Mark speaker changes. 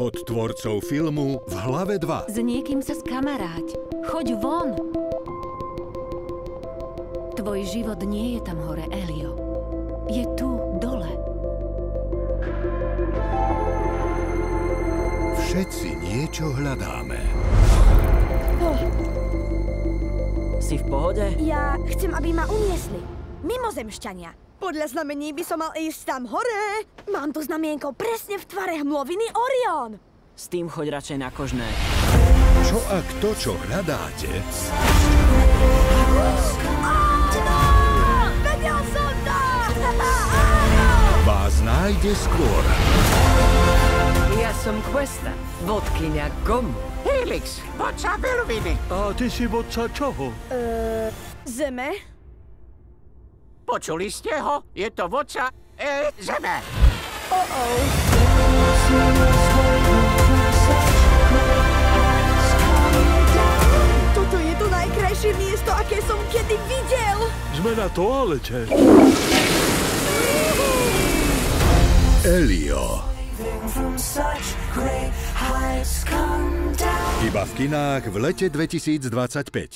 Speaker 1: Od tvorcov filmu V hlave 2.
Speaker 2: S niekým sa skamaráť. Choď von. Tvoj život nie je tam hore, Elio. Je tu, dole.
Speaker 1: Všetci niečo hľadáme.
Speaker 3: Si v pohode?
Speaker 4: Ja chcem, aby ma uniesli. Mimozemšťania. Podľa znamení by som mal ísť tam hore. Mám tu znamienko presne v tvare hmloviny Orion.
Speaker 3: S tým choď radšej na kožné.
Speaker 1: Čo ak to, čo hľadáte,
Speaker 4: Vedel som to!
Speaker 1: vás nájde skôr?
Speaker 5: Ja som Questa, vodkyňa Gomu.
Speaker 6: Helix, vodca Velviny.
Speaker 7: A ty si vodca čoho?
Speaker 4: Zeme?
Speaker 6: Počuli ste ho? Je to vodca Zeme.
Speaker 4: Toto je to najkrajšie miesto, aké som kedy videl.
Speaker 7: Sme na toalete.
Speaker 1: Elio. Iba v kinách v lete 2025.